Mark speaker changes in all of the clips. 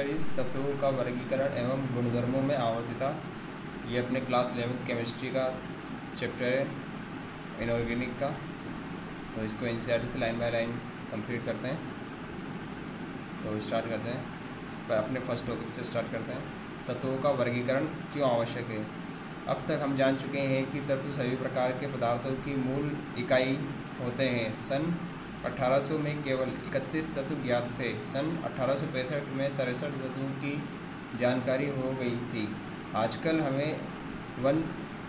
Speaker 1: इस तत्वों का वर्गीकरण एवं गुणधर्मों में आवर्तता। ये अपने क्लास 11th केमिस्ट्री का चैप्टर है इनऑर्गेनिक का। तो इसको एनसीईआरटी से लाइन बाय लाइन कंप्लीट करते हैं। तो स्टार्ट करते हैं, अपने फर्स्ट टॉपिक से स्टार्ट करते हैं। तत्वों का वर्गीकरण क्यों आवश्यक है। अब तक हम जान चुके हैं कि तत्व सभी प्रकार के पदार्थों की मूल इकाई होते हैं। सन 1800 में केवल 31 तत्व ज्ञात थे। सन 1865 में 63 तत्वों की जानकारी हो गई थी। आजकल हमें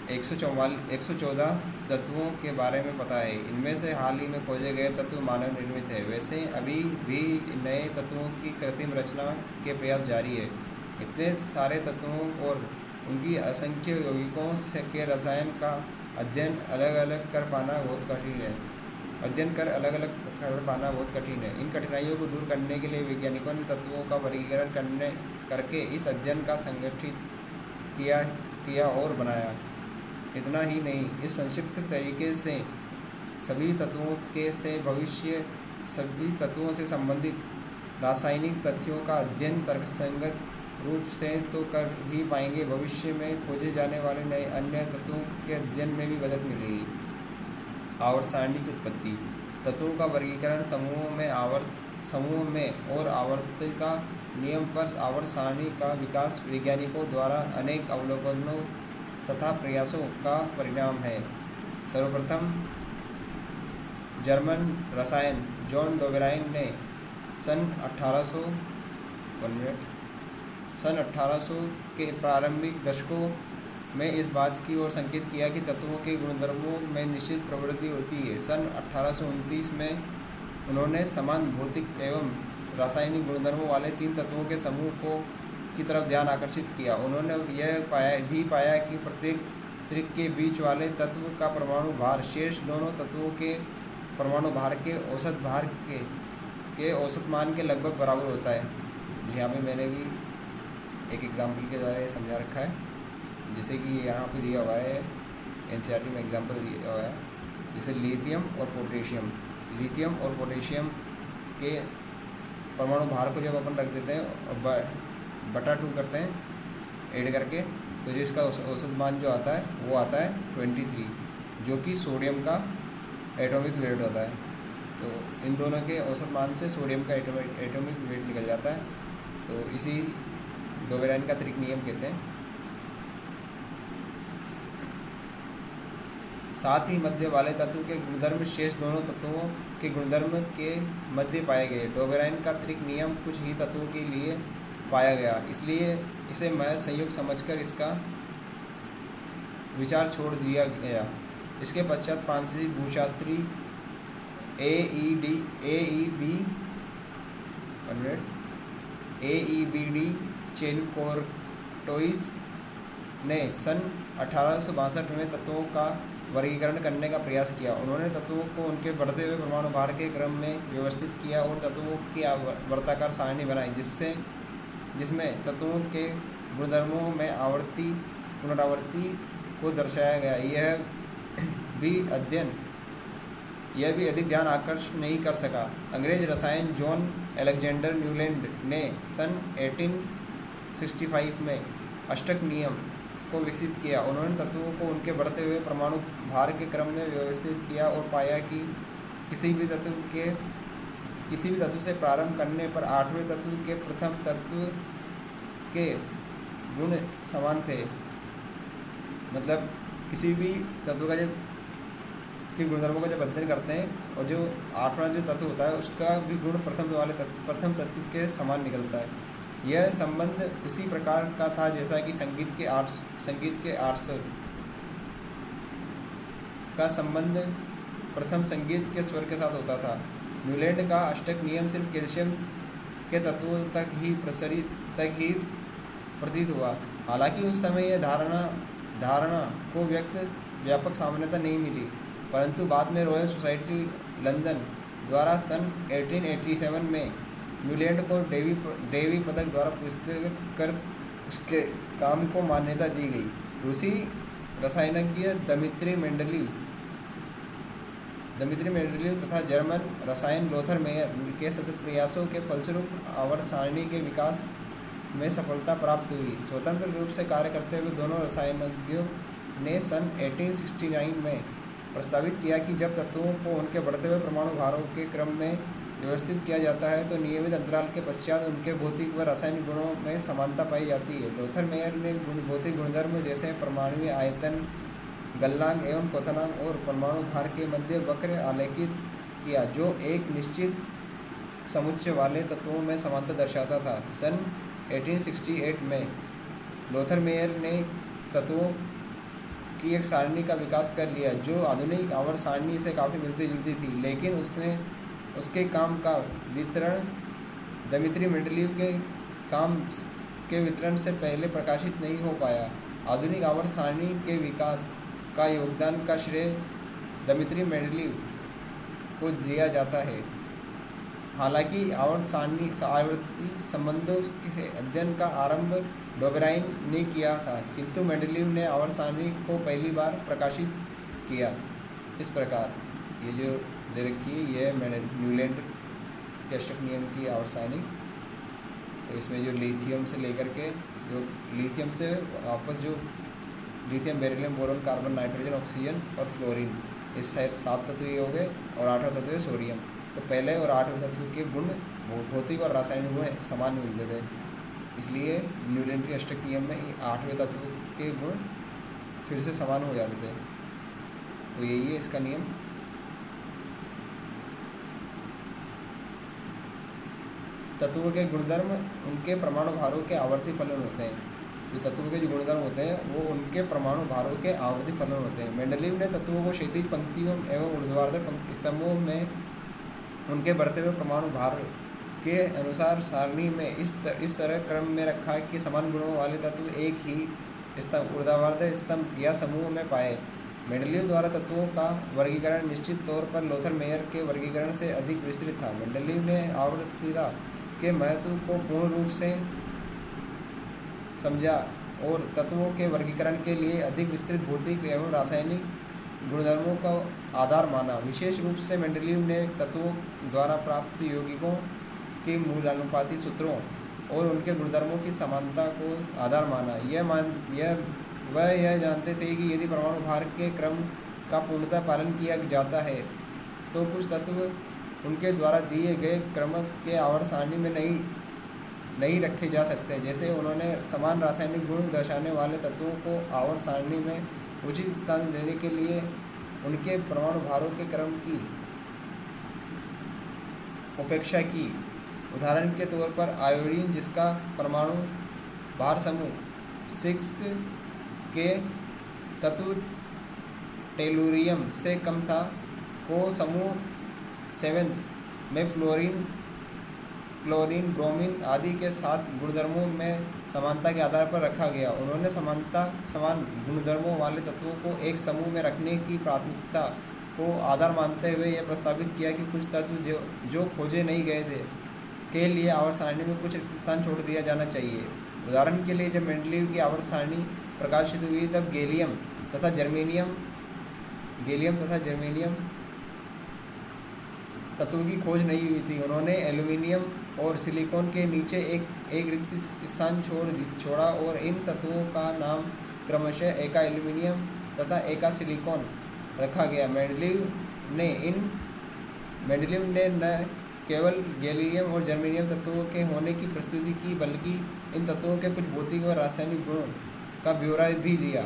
Speaker 1: 114 तत्वों के बारे में पता है। इनमें से हाल ही में खोजे गए तत्व मानव निर्मित है। वैसे अभी भी नए तत्वों की कृत्रिम रचना के प्रयास जारी है। इतने सारे तत्वों और उनकी असंख्य यौगिकों के रसायन का अध्ययन अलग कर पाना बहुत कठिन है। इन कठिनाइयों को दूर करने के लिए वैज्ञानिकों ने तत्वों का वर्गीकरण करके इस अध्ययन का संगठित किया और बनाया। इतना ही नहीं, इस संक्षिप्त तरीके से सभी तत्वों से संबंधित रासायनिक तथ्यों का अध्ययन तर्कसंगत रूप से तो कर ही पाएंगे, भविष्य में खोजे जाने वाले नए अन्य तत्वों के अध्ययन में भी मदद मिलेगी। आवर्त सारणी की उत्पत्ति। तत्वों का वर्गीकरण समूह में और आवर्तता नियम पर आवर्त सारणी का विकास वैज्ञानिकों द्वारा अनेक अवलोकनों तथा प्रयासों का परिणाम है। सर्वप्रथम जर्मन रसायन जॉन डोबेराइन ने सन 1800 के प्रारंभिक दशकों में इस बात की ओर संकेत किया कि तत्वों के गुणधर्मों में निश्चित प्रवृत्ति होती है। सन 1829 में उन्होंने समान भौतिक एवं रासायनिक गुणधर्मों वाले 3 तत्वों के समूह की तरफ ध्यान आकर्षित किया। उन्होंने यह पाया कि प्रत्येक त्रिक के बीच वाले तत्व का परमाणु भार शेष दोनों तत्वों के परमाणु भार के औसत भार के औसत मान के लगभग बराबर होता है। यहाँ पे मैंने भी एक एग्जाम्पल के द्वारा ये समझा रखा है, जैसे कि यहाँ पे दिया हुआ है एनसीईआरटी में एग्जाम्पल दिया हुआ है, जैसे लिथियम और पोटेशियम के परमाणु भार को जब अपन रख देते हैं और बटा 2 करते हैं ऐड करके, तो जो इसका औसत मान जो आता है वो आता है 23, जो कि सोडियम का एटॉमिक वेट होता है। तो इन दोनों के औसत मान से सोडियम का एटॉमिक वेट निकल जाता है। तो इसी डोबेराइन का त्रिक नियम कहते हैं। साथ ही मध्य वाले तत्व के गुणधर्म शेष दोनों तत्वों के गुणधर्म के मध्य पाए गए। डोबेराइन का त्रिक नियम कुछ ही तत्वों के लिए पाया गया, इसलिए इसे महज संयोग समझकर इसका विचार छोड़ दिया गया। इसके पश्चात फ्रांसीसी भूशास्त्री AEBD चेनकोर्टोइस ने सन 1862 में तत्वों का वर्गीकरण करने का प्रयास किया। उन्होंने तत्वों को उनके बढ़ते हुए परमाणु भार के क्रम में व्यवस्थित किया और तत्वों की वर्ताकार सारणी बनाई, जिसमें तत्वों के गुणधर्मों में पुनरावृत्ति को दर्शाया गया। यह भी अधिक ध्यान आकर्षित नहीं कर सका। अंग्रेज रसायन जॉन अलेक्जेंडर न्यूलैंड ने सन 1865 में अष्टक नियम को विकसित किया। उन्होंने तत्वों को उनके बढ़ते हुए परमाणु भार के क्रम में व्यवस्थित किया और पाया कि किसी भी तत्व से प्रारंभ करने पर 8वें तत्व के प्रथम तत्व के गुण समान थे। मतलब किसी भी तत्व का के गुणधर्मों का जब अध्ययन करते हैं और जो 8वां जो तत्व होता है उसका भी गुण प्रथम तत्व के समान निकलता है। यह संबंध उसी प्रकार का था जैसा कि संगीत के 8 का संबंध प्रथम संगीत के स्वर के साथ होता था। न्यूलैंड का अष्टक नियम सिर्फ कैल्शियम के तत्वों तक ही प्रतीत हुआ। हालांकि उस समय यह धारणा को व्यापक सामान्यता नहीं मिली, परंतु बाद में रॉयल सोसाइटी लंदन द्वारा सन 1887 में न्यूलैंड को डेवी पदक द्वारा पुरस्कृत कर उसके काम को मान्यता दी गई। रूसी रसायनज्ञ दमित्री मेंडलीव तथा जर्मन रसायन लोथर मेयर के सतत प्रयासों के फलस्वरूप आवर्त सारणी के विकास में सफलता प्राप्त हुई। स्वतंत्र रूप से कार्य करते हुए दोनों रसायनज्ञों ने सन 1869 में प्रस्तावित किया कि जब तत्वों को उनके बढ़ते हुए परमाणु भारों के क्रम में व्यवस्थित किया जाता है तो नियमित अंतराल के पश्चात उनके भौतिक व रासायनिक गुणों में समानता पाई जाती है। लोथर मेयर ने भौतिक गुणधर्म जैसे परमाणुीय आयतन, गलनांक एवं क्वथनांक और परमाणु भार के मध्य वक्र आलेखित किया जो एक निश्चित समुच्चय वाले तत्वों में समानता दर्शाता था। सन 1868 में लोथर मेयर ने तत्वों की एक सारणी का विकास कर लिया जो आधुनिक आवर्त सारणी से काफ़ी मिलती जुलती थी, लेकिन उसके काम का वितरण दिमित्री मेंडलीव के काम के वितरण से पहले प्रकाशित नहीं हो पाया। आधुनिक आवर्त सारणी के विकास का योगदान का श्रेय दिमित्री मेंडलीव को दिया जाता है। हालांकि आवर्ती संबंधों के अध्ययन का आरंभ डोबेराइन ने किया था, किंतु मेंडलीव ने आवर्त सारणी को पहली बार प्रकाशित किया। इस प्रकार ये जो दे रखी है यह न्यूलैंड के अष्टक नियम की आवर्त सारणी। तो इसमें जो लिथियम से लेकर के जो लिथियम से वापस जो lithium, beryllium, boron, carbon, nitrogen, oxygen और फ्लोरीन, इस 7 तत्व ये हो गए और 8वां तत्व है सोडियम। तो पहले और 8वें तत्व के गुण भौतिक और रासायनिक गुण समान मिलते थे, इसलिए न्यूलैंड के अष्टक नियम में 8वें तत्व के गुण फिर से समान हो जाते थे। तो यही है इसका नियम। तत्वों के गुणधर्म उनके परमाणु भारों के आवर्ती फलन होते हैं। जो तत्वों के जो गुणधर्म होते हैं वो उनके परमाणु भारों के आवर्ती फलन होते हैं। मेंडलीव ने तत्वों को क्षैतिज पंक्तियों एवं ऊर्ध्वाधर स्तंभों में उनके बढ़ते हुए परमाणु भार के अनुसार सारणी में इस तरह क्रम में रखा कि समान गुणों वाले तत्व एक ही स्तंभ, ऊर्ध्वाधर स्तंभ या समूह में पाए। मेंडलीव द्वारा तत्वों का वर्गीकरण निश्चित तौर पर लोथर मेयर के वर्गीकरण से अधिक विस्तृत था। मेंडलीव ने आवर्तीयता के महत्व को पूर्ण रूप से समझा और तत्वों के वर्गीकरण के लिए अधिक विस्तृत भौतिक एवं रासायनिक गुणधर्मों का आधार माना। विशेष रूप से मेंडलीव ने तत्वों द्वारा प्राप्त यौगिकों के मूलानुपाती सूत्रों और उनके गुणधर्मों की समानता को आधार माना। वह यह जानते थे कि यदि परमाणु भार के क्रम का पूर्णतः पालन किया जाता है तो कुछ तत्व उनके द्वारा दिए गए क्रम के आवर्त सारणी में नहीं रखे जा सकते। जैसे उन्होंने समान रासायनिक गुण दर्शाने वाले तत्वों को आवर्त सारणी में उचित स्थान देने के लिए उनके परमाणु भारों के क्रम की उपेक्षा की। उदाहरण के तौर पर आयोडीन, जिसका परमाणु भार समूह 6 के तत्व टेलुरियम से कम था, को समूह 7 में फ्लोरीन, क्लोरीन, ब्रोमीन आदि के साथ गुणधर्मों में समानता के आधार पर रखा गया। उन्होंने समान गुणधर्मों वाले तत्वों को एक समूह में रखने की प्राथमिकता को आधार मानते हुए यह प्रस्तावित किया कि कुछ तत्व जो खोजे नहीं गए थे के लिए आवर्त सारणी में कुछ रिक्त स्थान छोड़ दिया जाना चाहिए। उदाहरण के लिए जब मेंडलीव की आवर्त सारणी प्रकाशित हुई तब गैलियम तथा जर्मेनियम तत्वों की खोज नहीं हुई थी। उन्होंने एल्यूमिनियम और सिलिकॉन के नीचे एक रिक्त स्थान छोड़ा और इन तत्वों का नाम क्रमशः एका एल्यूमिनियम तथा एका सिलिकॉन रखा गया। मेंडलीव ने न केवल गैलियम और जर्मेनियम तत्वों के होने की प्रस्तुति की बल्कि इन तत्वों के कुछ भौतिक और रासायनिक गुणों का ब्यौरा भी दिया।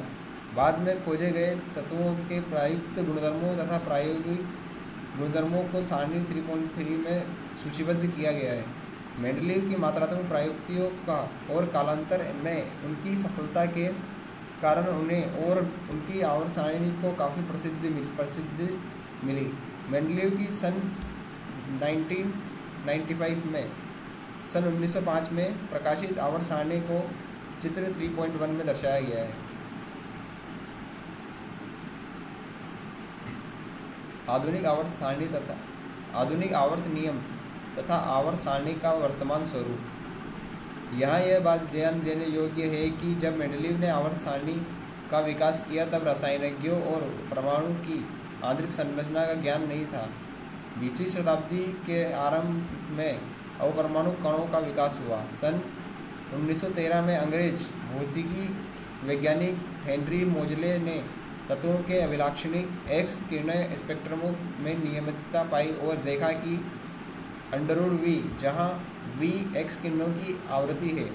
Speaker 1: बाद में खोजे गए तत्वों के प्रायुक्त गुणधर्मों तथा प्रायोगिक गुणधर्मों को सारणी 3.3 में सूचीबद्ध किया गया है। मेंडलीव की मात्रात्मक प्रयुक्तियों का और कालांतर में उनकी सफलता के कारण उन्हें और उनकी आवर्त सारणी को काफ़ी प्रसिद्धि मिली। मेंडलीव की सन 1905 में प्रकाशित आवर्त सारणी को चित्र 3.1 में दर्शाया गया है। आधुनिक आवर्त सारणी तथा आधुनिक आवर्त नियम तथा आवर्त सारणी का वर्तमान स्वरूप। यहाँ यह बात ध्यान देने योग्य है कि जब मेंडलीव ने आवर्त सारणी का विकास किया तब रसायनज्ञों और परमाणु की आंतरिक संरचना का ज्ञान नहीं था। 20वीं शताब्दी के आरंभ में अपरमाणु कणों का विकास हुआ। सन 1913 में अंग्रेज भौतिकी वैज्ञानिक हेनरी मोजले ने तत्वों के अभिलाक्षणिक एक्स किरणें स्पेक्ट्रमों में नियमितता पाई और देखा कि √V, जहाँ V एक्स किरणों की आवृत्ति है,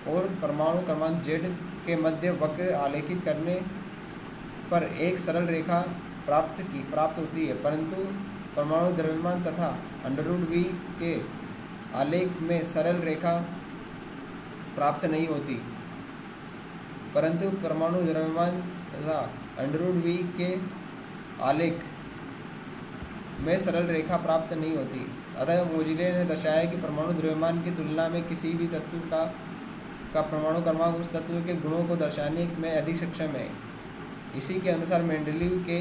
Speaker 1: और परमाणु क्रमांक Z के मध्य वक्र आलेखित करने पर एक सरल रेखा प्राप्त होती है, परंतु परमाणु द्रव्यमान तथा √V के आलेख में सरल रेखा प्राप्त नहीं होती। परंतु परमाणु द्रव्यमान तथा √V के आलेख में सरल रेखा प्राप्त नहीं होती। अतः मोजले ने दर्शाया कि परमाणु द्रव्यमान की तुलना में किसी भी तत्व का परमाणु क्रमांक उस तत्व के गुणों को दर्शाने में अधिक सक्षम है। इसी के अनुसार मेंडलीव के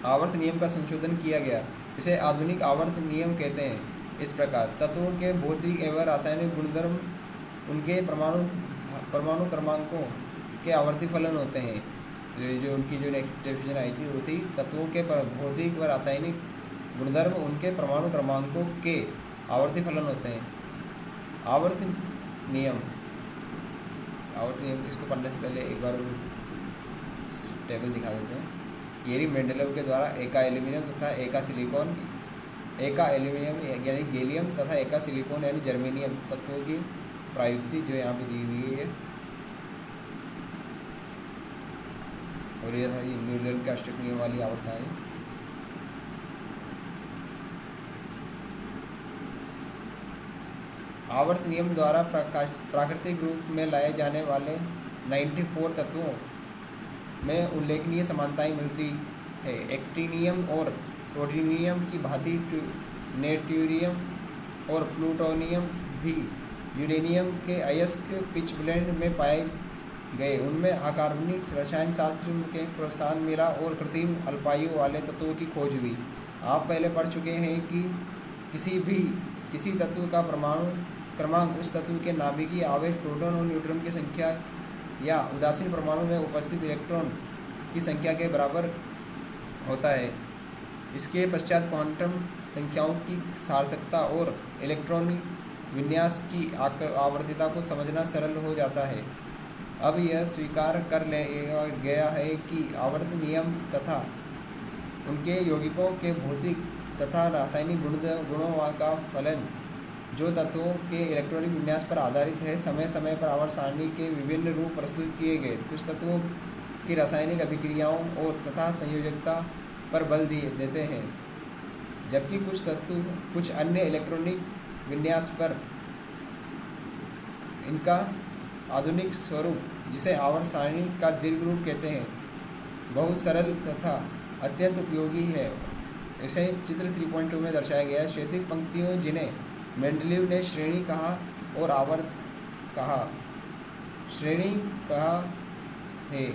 Speaker 1: आवर्त नियम का संशोधन किया गया। इसे आधुनिक आवर्त नियम कहते हैं। इस प्रकार तत्वों के भौतिक एवं रासायनिक गुणधर्म उनके परमाणु क्रमांकों के आवर्ती फलन होते हैं। जो उनकी जो नेक्स्ट डेफिनेशन आई थी वो थी तत्वों के भौतिक व रासायनिक गुणधर्म उनके परमाणु क्रमांकों के आवर्ती फलन होते हैं। आवर्त नियम इसको पढ़ने से पहले एक बार टेबल दिखा देते हैं। येरी मेंडेलेव के द्वारा एका एल्यूमिनियम तथा एका सिलिकॉन, एका एल्यूमिनियम यानी गैलियम तथा एका सिलिकॉन यानी जर्मेनियम तत्वों की प्रायुक्ति जो यहाँ पे दी हुई है, और यह था ये न्यूटन के अष्टक नियम वाली आवर्तसार है। आवर्त नियम द्वारा प्राकृतिक रूप में लाए जाने वाले 94 तत्वों में उल्लेखनीय समानताएं मिलती है। एक्टिनियम और प्रोटीनियम की भांति नेट्यूरियम और प्लूटोनियम भी यूरेनियम के अयस्क पिच ब्लेंड में पाए गए। उनमें अकार्बनिक रसायन शास्त्र के प्रोत्साहन मिला और कृत्रिम अल्पायु वाले तत्वों की खोज हुई। आप पहले पढ़ चुके हैं कि किसी तत्व का परमाणु क्रमांक उस तत्व के नाभिकीय आवेश प्रोटॉन और न्यूट्रॉन की संख्या या उदासीन परमाणु में उपस्थित इलेक्ट्रॉन की संख्या के बराबर होता है। इसके पश्चात क्वांटम संख्याओं की सार्थकता और इलेक्ट्रॉनिक विन्यास की आवर्तिता को समझना सरल हो जाता है। अब यह स्वीकार कर लिया गया है कि आवर्त नियम तथा उनके यौगिकों के भौतिक तथा रासायनिक गुणों का फलन जो तत्वों के इलेक्ट्रॉनिक विन्यास पर आधारित है, समय समय पर आवर्त सारणी के विभिन्न रूप प्रस्तुत किए गए। कुछ तत्वों की रासायनिक अभिक्रियाओं और तथा संयोजकता पर बल देते हैं, जबकि कुछ अन्य इलेक्ट्रॉनिक विन्यास पर इनका आधुनिक स्वरूप, जिसे आवर्त सारणी का दीर्घ रूप कहते हैं, बहुत सरल तथा अत्यंत उपयोगी है। इसे चित्र 3.2 में दर्शाया गया है। क्षैतिज पंक्तियों जिन्हें मेंडलीव ने श्रेणी कहा और आवर्त कहा, श्रेणी कहा है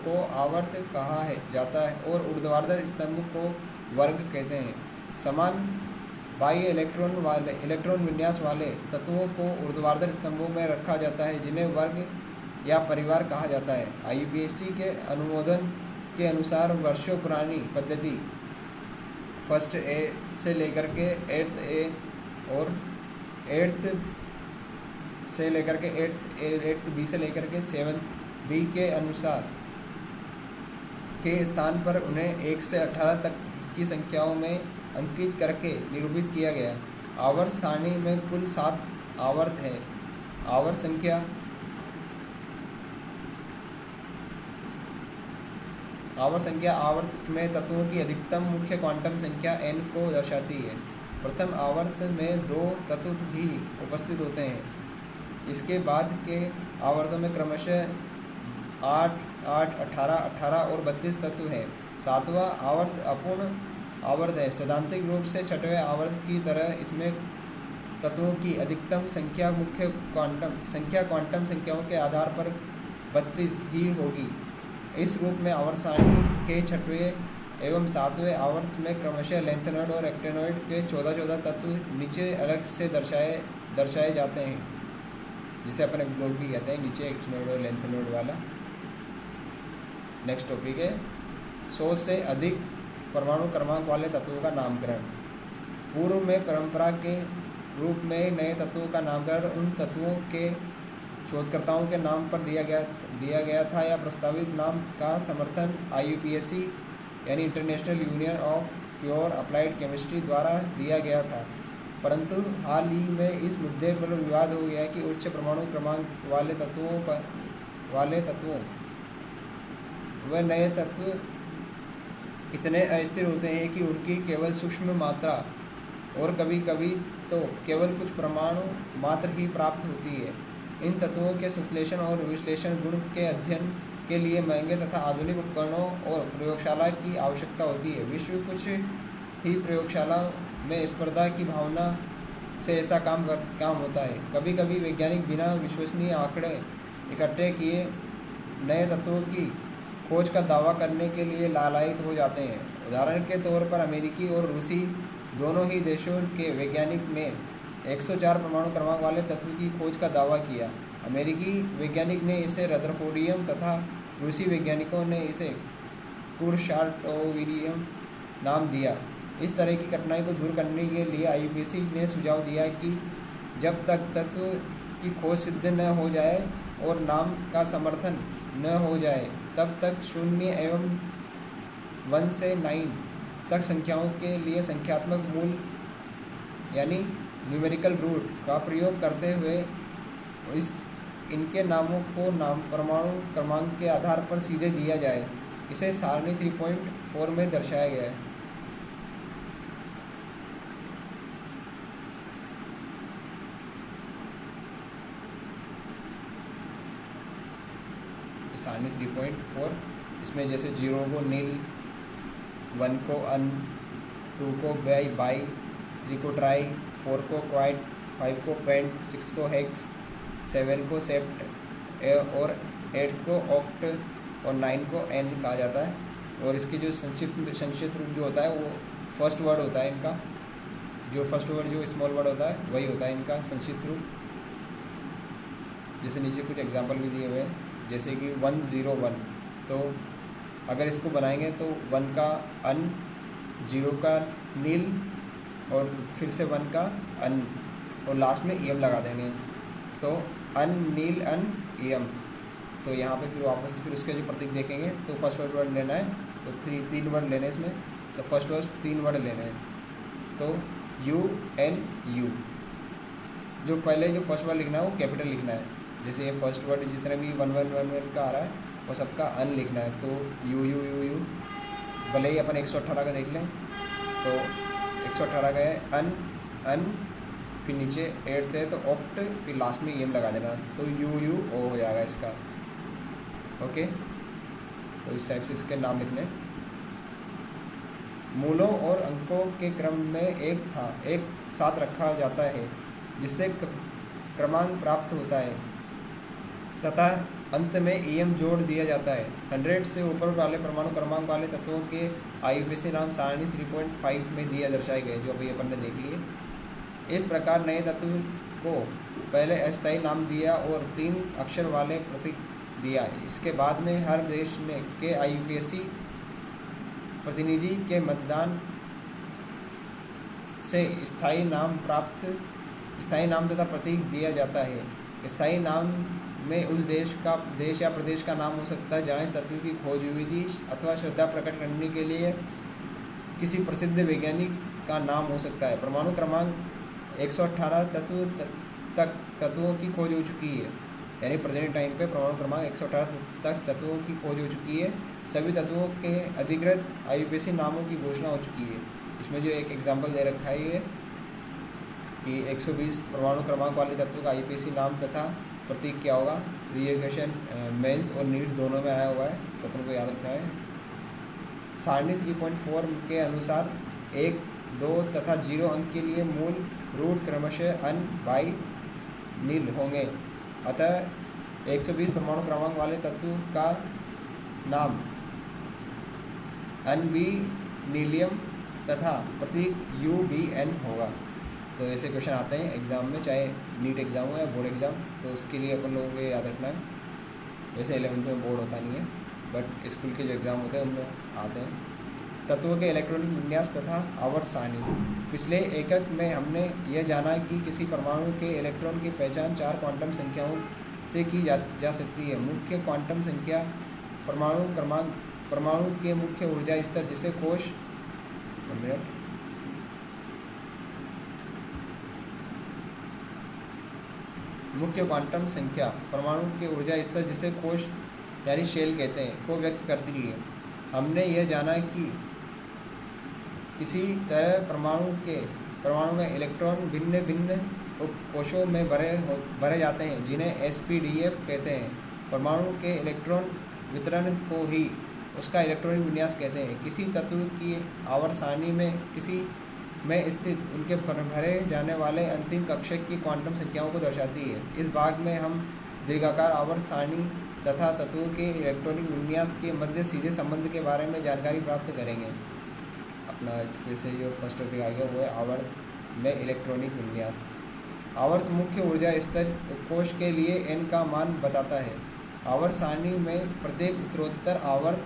Speaker 1: को आवर्त कहा है जाता है, और ऊर्ध्वाधर स्तंभ को वर्ग कहते हैं। समान बाह्य इलेक्ट्रॉन विन्यास वाले तत्वों को ऊर्ध्वाधर स्तंभों में रखा जाता है, जिन्हें वर्ग या परिवार कहा जाता है। IUPAC के अनुमोदन के अनुसार वर्षों पुरानी पद्धति फर्स्ट A से लेकर के 8th A और 8th से लेकर के 8th B से लेकर के 7th B के अनुसार के स्थान पर उन्हें 1 से 18 तक की संख्याओं में अंकित करके निरूपित किया गया। आवर्त सारणी में कुल 7 आवर्त हैं। आवर्त संख्या आवर्त में तत्वों की अधिकतम मुख्य क्वांटम संख्या n को दर्शाती है। प्रथम आवर्त में 2 तत्व भी उपस्थित होते हैं। इसके बाद के आवर्तों में क्रमशः 8, 8, 18, 18 और 32 तत्व हैं। 7वां आवर्त अपूर्ण आवर्त है। सैद्धांतिक रूप से 6वें आवर्त की तरह इसमें तत्वों की अधिकतम संख्या मुख्य क्वांटम संख्याओं के आधार पर 32 ही होगी। इस रूप में आवर्त सारणी के 6वें एवं 7वें आवर्त में क्रमशः लेंथेनॉइड और एक्टिनॉइड के 14 तत्व नीचे अलग से दर्शाए जाते हैं, जिसे अपन लोग भी कहते हैं नीचे एक्टिनॉइड और लेंथेनॉइड वाला। नेक्स्ट टॉपिक है 100 से अधिक परमाणु क्रमांक वाले तत्वों का नामकरण। पूर्व में परंपरा के रूप में नए तत्वों का नामकरण उन तत्वों के शोधकर्ताओं के नाम पर दिया गया था या प्रस्तावित नाम का समर्थन IUPAC यानी international union of pure applied chemistry द्वारा दिया गया था। परंतु हाल ही में इस मुद्दे पर विवाद हो गया कि उच्च परमाणु क्रमांक वाले तत्वों व नए तत्व इतने अस्थिर होते हैं कि उनकी केवल सूक्ष्म मात्रा और कभी कभी तो केवल कुछ परमाणु मात्र ही प्राप्त होती है। इन तत्वों के संश्लेषण और विश्लेषण गुण के अध्ययन के लिए महंगे तथा आधुनिक उपकरणों और प्रयोगशाला की आवश्यकता होती है। विश्व कुछ ही प्रयोगशाला में स्पर्धा की भावना से ऐसा काम होता है। कभी कभी वैज्ञानिक बिना विश्वसनीय आंकड़े इकट्ठे किए नए तत्वों की खोज का दावा करने के लिए लालायित हो जाते हैं। उदाहरण के तौर पर अमेरिकी और रूसी दोनों ही देशों के वैज्ञानिक ने 104 परमाणु क्रमांक वाले तत्व की खोज का दावा किया। अमेरिकी वैज्ञानिक ने इसे रदरफोर्डियम तथा रूसी वैज्ञानिकों ने इसे कुरशाटोविरियम नाम दिया। इस तरह की कठिनाई को दूर करने के लिए IUPAC ने सुझाव दिया कि जब तक तत्व की खोज सिद्ध न हो जाए और नाम का समर्थन न हो जाए तब तक 0 एवं 1 से 9 तक संख्याओं के लिए संख्यात्मक मूल यानी न्यूमेरिकल रूट का प्रयोग करते हुए इनके नामों को परमाणु क्रमांक के आधार पर सीधे दिया जाए। इसे सारणी 3.4 में दर्शाया गया है। सारणी 3.4 इसमें जैसे 0 को नील, 1 को अन, 2 को बाई, 3 को ट्राई, 4 को क्वाइट, 5 को पेंट, 6 को हेक्स, 7 को सेप्ट और 8 को ऑक्ट और 9 को एन कहा जाता है। और इसके जो संक्षिप्त रूप जो होता है वो फर्स्ट वर्ड होता है इनका, जो फर्स्ट वर्ड जो स्मॉल वर्ड होता है वही होता है इनका संक्षिप्त रूप। जैसे नीचे कुछ एग्जांपल भी दिए हुए हैं, जैसे कि 101, तो अगर इसको बनाएंगे तो 1 का अन, 0 का नील और फिर से 1 का अन और लास्ट में एम लगा देंगे, तो अन नील अन एम। तो यहाँ पे फिर वापस फिर उसके जो प्रतीक देखेंगे तो फर्स्ट वर्ड लेना है, तो 3 वर्ड लेने इसमें, तो फर्स्ट वर्ड 3 वर्ड लेने हैं, तो UNU। जो पहले जो फर्स्ट वर्ड लिखना है वो कैपिटल लिखना है। जैसे ये फर्स्ट वर्ड जितने भी 1 का आ रहा है वो सबका अन लिखना है, तो U। भले ही अपन 118 का देख लें तो 118 का है अन, फिर नीचे 8 है तो ऑक्ट, फिर लास्ट में एम लगा देना, तो UO हो जाएगा इसका। ओके, तो इस टाइप से इसके नाम लिखने। मूलों और अंकों के क्रम में एक साथ रखा जाता है जिससे क्रमांक प्राप्त होता है तथा अंत में EM जोड़ दिया जाता है। 100 से ऊपर वाले परमाणु क्रमांक वाले तत्वों के IUPAC नाम सारणी 3.5 में दिया दर्शाए गए, जो अभी अपन ने देख लिए। इस प्रकार नए तत्व को पहले अस्थायी नाम दिया और 3 अक्षर वाले प्रतीक दिया। इसके बाद में हर देश के IUPAC प्रतिनिधि के मतदान से स्थायी नाम तथा प्रतीक दिया जाता है। स्थायी नाम में उस देश या प्रदेश का नाम हो सकता है जहाँ इस तत्व की खोज हुई थी, अथवा श्रद्धा प्रकट करने के लिए किसी प्रसिद्ध वैज्ञानिक का नाम हो सकता है। परमाणु क्रमांक 118 तत्वों की खोज हो चुकी है, यानी प्रेजेंट टाइम पे परमाणु क्रमांक 118 तक तत्वों की खोज हो चुकी है। सभी तत्वों के अधिकृत IUPAC नामों की घोषणा हो चुकी है। इसमें जो एक एग्जाम्पल दे रखा है ये कि 120 परमाणु क्रमांक वाले तत्व का IUPAC नाम तथा प्रतीक क्या होगा। तो ये क्वेश्चन मेंस और नीट दोनों में आया हुआ है, तो अपन को याद रखना है। सारणी 3.4 के अनुसार 1, 2 तथा 0 अंक के लिए मूल रूट क्रमशः अन, बाई, नील होंगे। अतः 120 परमाणु क्रमांक वाले तत्व का नाम NB नीलियम तथा प्रतीक UBN होगा। तो ऐसे क्वेश्चन आते हैं एग्ज़ाम में, चाहे नीट एग्ज़ाम हो या बोर्ड एग्ज़ाम, तो उसके लिए अपन लोगों को याद रखना है। वैसे 11th में बोर्ड होता नहीं है, बट स्कूल के जो एग्ज़ाम होते हैं उनमें आते हैं। तत्वों के इलेक्ट्रॉनिक विन्यास तथा आवर्त सारणी। पिछले एकक में हमने यह जाना कि किसी परमाणु के इलेक्ट्रॉन की पहचान 4 क्वांटम संख्याओं से की जा सकती है। मुख्य क्वांटम संख्या परमाणु क्रमांक, परमाणु के मुख्य ऊर्जा स्तर जिसे कोश मुख्य क्वांटम संख्या परमाणु के ऊर्जा स्तर जिसे कोश यानी शेल कहते हैं को व्यक्त करती है। हमने यह जाना कि किसी तरह परमाणु में इलेक्ट्रॉन भिन्न भिन्न उपकोशों में भरे जाते हैं जिन्हें SPDF कहते हैं। परमाणु के इलेक्ट्रॉन वितरण को ही उसका इलेक्ट्रॉनिक विन्यास कहते हैं। किसी तत्व की आवर्त सारणी में किसी में स्थित उनके भरे जाने वाले अंतिम कक्षक की क्वांटम संख्याओं को दर्शाती है। इस भाग में हम दीर्घाकार आवर्त सारणी तथा तत्वों के इलेक्ट्रॉनिक विन्यास के मध्य सीधे संबंध के बारे में जानकारी प्राप्त करेंगे। अपना फिर से जो फर्स्ट टॉपिक आ गया वो है आवर्त में इलेक्ट्रॉनिक विन्यास। आवर्त मुख्य ऊर्जा स्तर कोश के लिए n का मान बताता है। आवर्त सारणी में प्रत्येक उत्तरोत्तर आवर्त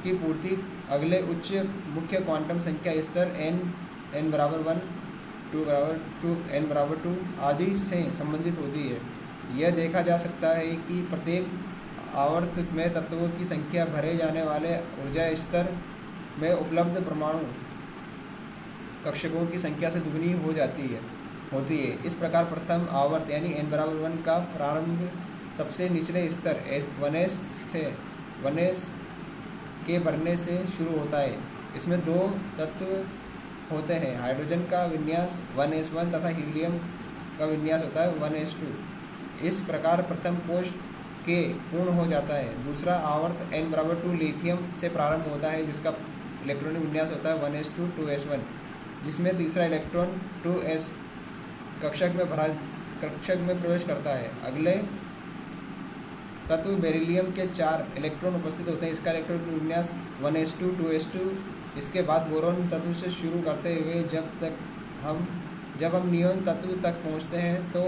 Speaker 1: की पूर्ति अगले उच्च मुख्य क्वांटम संख्या स्तर n बराबर 1, 2 n बराबर 2 आदि से संबंधित होती है। यह देखा जा सकता है कि प्रत्येक आवर्त में तत्वों की संख्या भरे जाने वाले ऊर्जा स्तर में उपलब्ध परमाणु कक्षकों की संख्या से दुगनी होती है। इस प्रकार प्रथम आवर्त यानी n बराबर 1 का प्रारंभ सबसे निचले स्तर 1s के भरने से शुरू होता है। इसमें 2 तत्व होते हैं, हाइड्रोजन का विन्यास 1s1 तथा हीलियम का विन्यास होता है 1s2। इस प्रकार प्रथम कोश के पूर्ण हो जाता है। दूसरा आवर्त n बराबर 2 लिथियम से प्रारंभ होता है जिसका इलेक्ट्रॉनिक विन्यास होता है 1s2 2s1, जिसमें तीसरा इलेक्ट्रॉन 2s कक्षक में प्रवेश करता है। अगले तत्व बेरिलियम के 4 इलेक्ट्रॉन उपस्थित होते हैं। इसका इलेक्ट्रॉनिक विन्यास 1s2 2s2। इसके बाद बोरोन तत्व से शुरू करते हुए जब हम नियोन तत्व तक पहुंचते हैं तो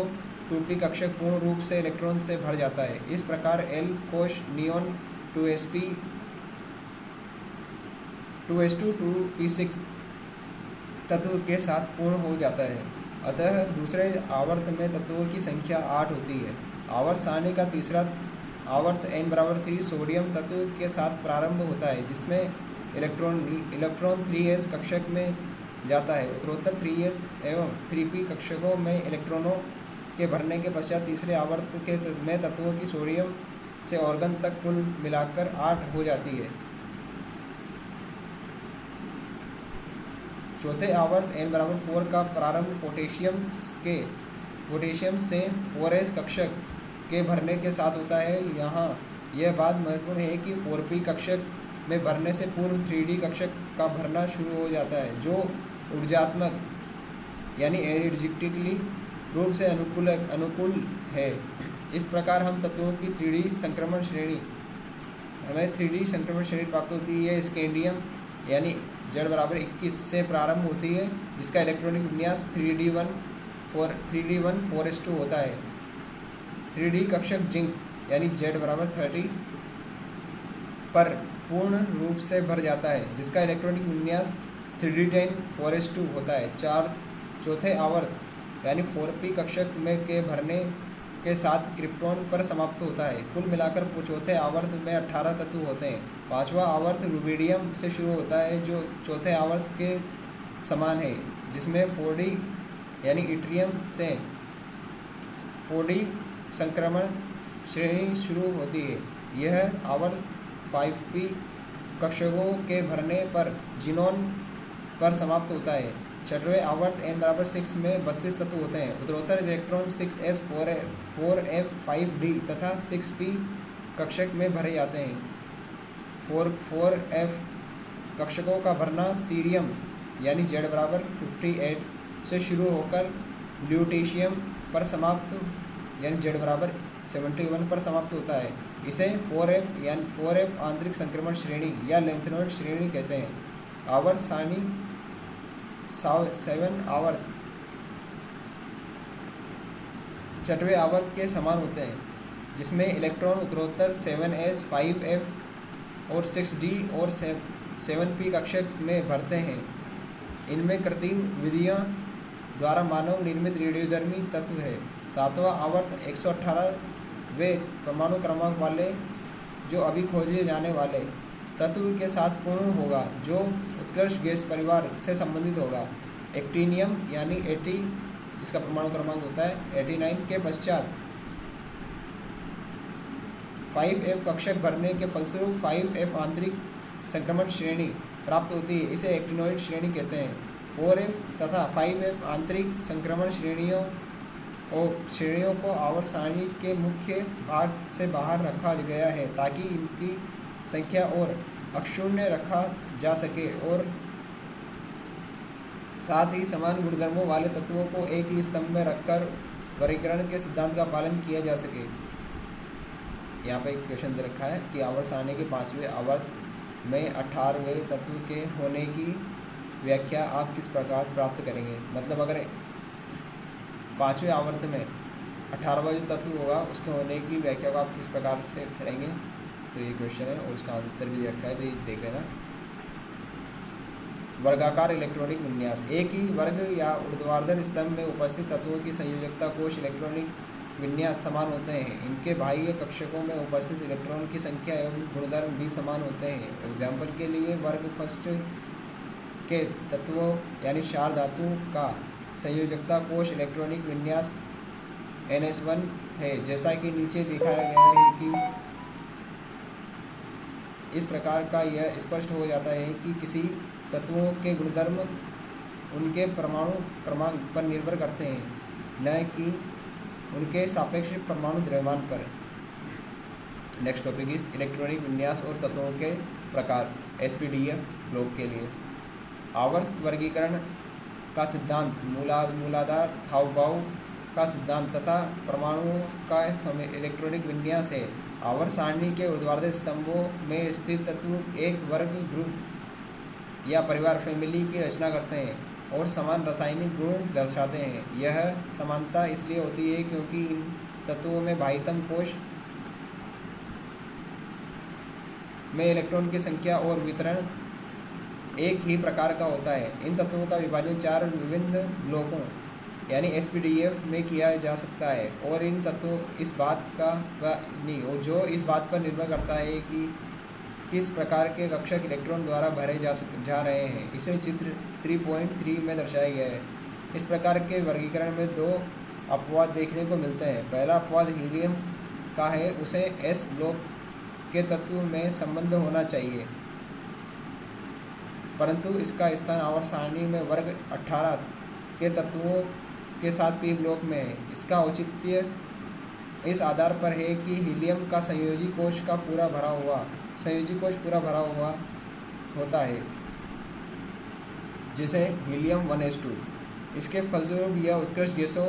Speaker 1: 2p कक्षक पूर्ण रूप से इलेक्ट्रॉन से भर जाता है। इस प्रकार L कोश नियोन 2sp 2s2 2p6 तत्व के साथ पूर्ण हो जाता है। अतः दूसरे आवर्त में तत्वों की संख्या 8 होती है। आवर्त सारणी का तीसरा आवर्त n बराबर 3 सोडियम तत्व के साथ प्रारंभ होता है जिसमें इलेक्ट्रॉन 3s कक्षक में जाता है। उत्तरोत्तर 3s एवं 3p कक्षकों में इलेक्ट्रॉनों के भरने के पश्चात तीसरे आवर्त में तत्वों की सोडियम से ऑर्गन तक कुल मिलाकर 8 हो जाती है। चौथे आवर्त n बराबर 4 का प्रारंभ पोटेशियम से 4s कक्षक के भरने के साथ होता है। यहाँ यह बात महत्वपूर्ण है कि 4p कक्षक में भरने से पूर्व 3d कक्षक का भरना शुरू हो जाता है जो ऊर्जात्मक यानी एनर्जेटिकली रूप से अनुकूल है। इस प्रकार हम तत्वों की 3D संक्रमण श्रेणी प्राप्त होती है। स्कैंडियम यानी Z बराबर 21 से प्रारंभ होती है जिसका इलेक्ट्रॉनिक विन्यास 3d1 4s2 होता है। 3d कक्षक जिंक यानी Z बराबर 30 पर पूर्ण रूप से भर जाता है जिसका इलेक्ट्रॉनिक विन्यास 3d10 4s2 होता है। चौथे आवर्त यानी 4p कक्षक में के भरने के साथ क्रिप्टॉन पर समाप्त होता है। कुल मिलाकर चौथे आवर्त में 18 तत्व होते हैं। पांचवा आवर्त रुबिडियम से शुरू होता है जो चौथे आवर्त के समान है जिसमें 4d यानी इट्रियम से 4d संक्रमण श्रेणी शुरू होती है। यह आवर्त 5p कक्षकों के भरने पर जिनोन पर समाप्त होता है। छठवें आवर्त n बराबर 6 में 32 तत्व होते हैं। उत्तरोत्तर इलेक्ट्रॉन 6s 4f 5d तथा 6p कक्षक में भरे जाते हैं। 4f कक्षकों का भरना सीरियम यानी Z बराबर 58 से शुरू होकर ल्यूटेशियम पर समाप्त यानी Z बराबर 71 पर समाप्त होता है। इसे 4f यानी 4f आंतरिक संक्रमण श्रेणी या लेंथेनॉइड श्रेणी कहते हैं। आवर्त सारणी 7 आवर्त छठवें आवर्त के समान होते हैं जिसमें इलेक्ट्रॉन उत्तरोत्तर 7s 5f और 6D और 7P कक्षक में भरते हैं। इनमें कृत्रिम विधियां द्वारा मानव निर्मित रेडियोधर्मी तत्व है। 7वां आवर्त 118वें परमाणु क्रमांक वाले जो अभी खोजे जाने वाले तत्व के साथ पूर्ण होगा, जो उत्कृष्ट गैस परिवार से संबंधित होगा। एक्टिनियम यानी 80 इसका परमाणु क्रमांक होता है 89 के पश्चात 5F कक्षक भरने के फलस्वरूप 5F आंतरिक संक्रमण श्रेणी प्राप्त होती है। इसे एक्टिनोइड श्रेणी कहते हैं। 4F तथा 5F आंतरिक संक्रमण श्रेणियों को आवर्त सारणी के मुख्य भाग से बाहर रखा गया है ताकि इनकी संख्या और अक्षुण्य रखा जा सके और साथ ही समान गुणधर्मों वाले तत्वों को एक ही स्तंभ में रखकर वर्गीकरण के सिद्धांत का पालन किया जा सके। यहाँ पर एक क्वेश्चन दे रखा है कि आवर्त सारणी के 5वें आवर्त में 18वें तत्व के होने की व्याख्या आप किस प्रकार प्राप्त करेंगे। मतलब अगर 5वें आवर्त में 18वां जो तत्व होगा उसके होने की व्याख्या को आप किस प्रकार से करेंगे, तो ये क्वेश्चन है और उसका आंसर भी दे रखा है, तो ये देख लेना। वर्गाकार इलेक्ट्रॉनिक विन्यास। एक ही वर्ग या ऊर्ध्वाधर स्तंभ में उपस्थित तत्वों की संयोजकता कोश इलेक्ट्रॉनिक विन्यास समान होते हैं। इनके बाह्य कक्षकों में उपस्थित इलेक्ट्रॉन की संख्या एवं गुणधर्म भी समान होते हैं। एग्जाम्पल के लिए वर्ग फर्स्ट के तत्वों यानी क्षार धातु का संयोजकता कोश इलेक्ट्रॉनिक विन्यास NS1 है। जैसा कि नीचे दिखाया गया है कि इस प्रकार का यह स्पष्ट हो जाता है कि किसी तत्वों के गुणधर्म उनके परमाणु क्रमांक पर निर्भर करते हैं, न कि उनके सापेक्ष परमाणु द्रव्यमान पर। नेक्स्ट टॉपिक इज इलेक्ट्रॉनिक विन्यास और तत्वों के प्रकार SPDF ब्लॉक के लिए। आवर्त वर्गीकरण का सिद्धांत मूलाधार हावभाव का सिद्धांत तथा परमाणुओं का इलेक्ट्रॉनिक विन्यास है। आवर्त सारणी के ऊर्ध्वाधर स्तंभों में स्थित तत्व एक वर्ग ग्रुप या परिवार फैमिली की रचना करते हैं और समान रासायनिक गुण दर्शाते हैं। यह समानता इसलिए होती है क्योंकि इन तत्वों में बाह्यतम कोश में इलेक्ट्रॉन की संख्या और वितरण एक ही प्रकार का होता है। इन तत्वों का विभाजन 4 विभिन्न ब्लॉकों यानी SPDF में किया जा सकता है और इन तत्वों इस बात पर निर्भर करता है कि किस प्रकार के कक्षक इलेक्ट्रॉन द्वारा भरे जा रहे हैं। इसे चित्र 3.3 में दर्शाया गया है। इस प्रकार के वर्गीकरण में 2 अपवाद देखने को मिलते हैं। पहला अपवाद हीलियम का है, उसे S ब्लॉक के तत्व में संबंध होना चाहिए, परंतु इसका स्थान आवर्त सारणी में वर्ग 18 के तत्वों के साथ P ब्लॉक में है। इसका औचित्य इस आधार पर है कि हीलियम का संयोजी कोश पूरा भरा हुआ होता है, जिसे हीलियम 1s2। इसके फलस्वरूप यह उत्कृष्ट गैसों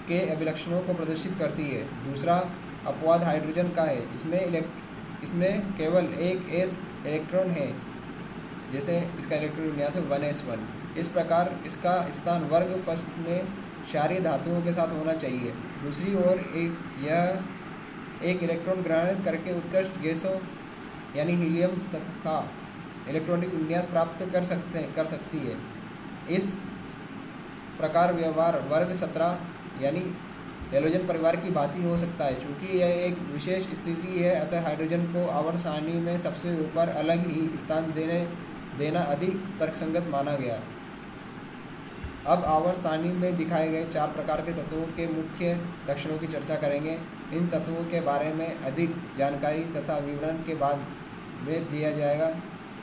Speaker 1: के अभिलक्षणों को प्रदर्शित करती है। दूसरा अपवाद हाइड्रोजन का है, इसमें केवल एक S इलेक्ट्रॉन है, जैसे इसका इलेक्ट्रॉन विन्यास है 1s1। इस प्रकार इसका स्थान वर्ग फर्स्ट में क्षारीय धातुओं के साथ होना चाहिए। दूसरी ओर यह एक इलेक्ट्रॉन ग्रहण करके उत्कृष्ट गैसों यानी हीलियम तत्व का इलेक्ट्रॉनिक विन्यास प्राप्त कर सकती है। इस प्रकार व्यवहार वर्ग 17 यानी हैलोजन परिवार की भांति हो सकता है। चूँकि यह एक विशेष स्थिति है, अतः हाइड्रोजन को आवर्त सारणी में सबसे ऊपर अलग ही स्थान देना अधिक तर्कसंगत माना गया। अब आवर्त सारणी में दिखाए गए 4 प्रकार के तत्वों के मुख्य लक्षणों की चर्चा करेंगे। इन तत्वों के बारे में अधिक जानकारी तथा विवरण के बाद में दिया जाएगा।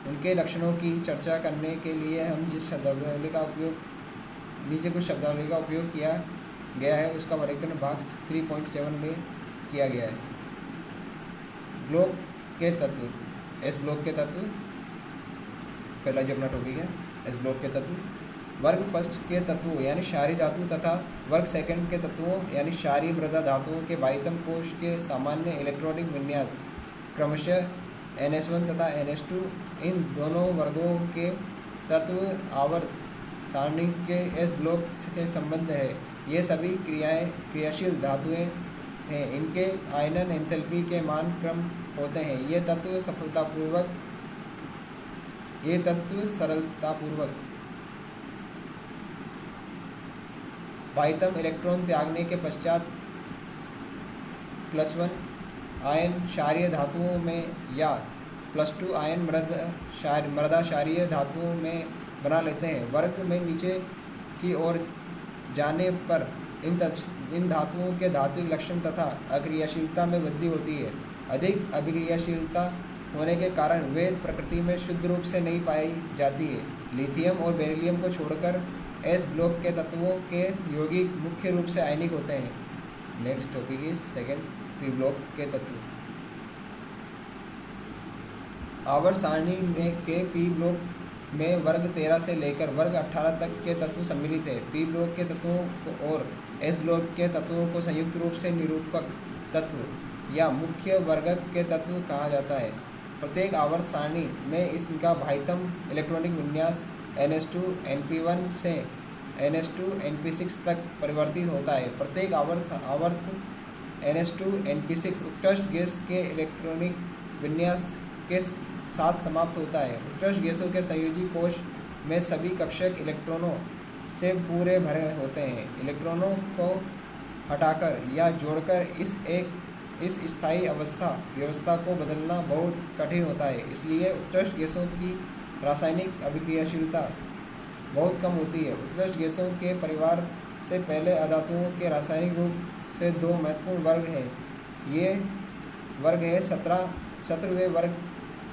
Speaker 1: उनके लक्षणों की चर्चा करने के लिए हम जिस शब्दावली का उपयोग नीचे कुछ शब्दावली का उपयोग किया गया है उसका वर्गीकरण भाग 3.7 में किया गया है। ब्लॉक के तत्व, S ब्लॉक के तत्व पहला जो अपना टॉपिक है S ब्लॉक के तत्व। वर्ग फर्स्ट के तत्वों यानी क्षारीय धातु तथा वर्ग सेकंड के तत्वों यानी क्षारीय मृदा धातुओं के बाह्यतम कोश के सामान्य इलेक्ट्रॉनिक विन्यास क्रमशः NS1 तथा NS2। इन दोनों वर्गों के तत्व आवर्त सारणी के S ब्लॉक के संबंध है। ये सभी क्रियाशील धातुएं हैं। इनके आयनन एंथैल्पी के मान क्रम होते हैं। ये तत्व सरलतापूर्वक बाह्यतम इलेक्ट्रॉन त्यागने के पश्चात +1 आयन क्षारीय धातुओं में या +2 आयन मृदा क्षारीय धातुओं में बना लेते हैं। वर्ग में नीचे की ओर जाने पर इन धातुओं के धात्विक लक्षण तथा अक्रियाशीलता में वृद्धि होती है। अधिक अभिक्रियाशीलता होने के कारण वे प्रकृति में शुद्ध रूप से नहीं पाई जाती है। लिथियम और बेरिलियम को छोड़कर एस ब्लॉक के तत्वों के यौगिक मुख्य रूप से आयनिक होते हैं। Next topic is second, P block के तत्व। आवर्त सारणी के पी ब्लॉक में वर्ग 13 से लेकर वर्ग 18 तक के तत्व सम्मिलित हैं। पी ब्लॉक के तत्वों को और एस ब्लॉक के तत्वों को संयुक्त रूप से निरूपक तत्व या मुख्य वर्गक के तत्व कहा जाता है। प्रत्येक आवर्त सारणी में इसका बाह्यतम इलेक्ट्रॉनिक विन्यास NH2 NP1 से NH2 NP6 तक परिवर्तित होता है। प्रत्येक आवर्त NH2 NP6 उत्कृष्ट गैस के इलेक्ट्रॉनिक विन्यास के साथ समाप्त होता है। उत्कृष्ट गैसों के संयोजी कोश में सभी कक्षक इलेक्ट्रॉनों से पूरे भरे होते हैं। इलेक्ट्रॉनों को हटाकर या जोड़कर इस स्थायी व्यवस्था को बदलना बहुत कठिन होता है। इसलिए उत्कृष्ट गैसों की रासायनिक अभिक्रियाशीलता बहुत कम होती है। उत्कृष्ट गैसों के परिवार से पहले अधातुओं के रासायनिक रूप से 2 महत्वपूर्ण वर्ग हैं। ये वर्ग है 17वें वर्ग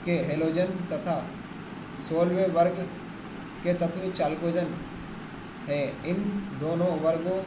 Speaker 1: के हेलोजन तथा 16वें वर्ग के तत्व चालकोजन हैं। इन दो वर्गों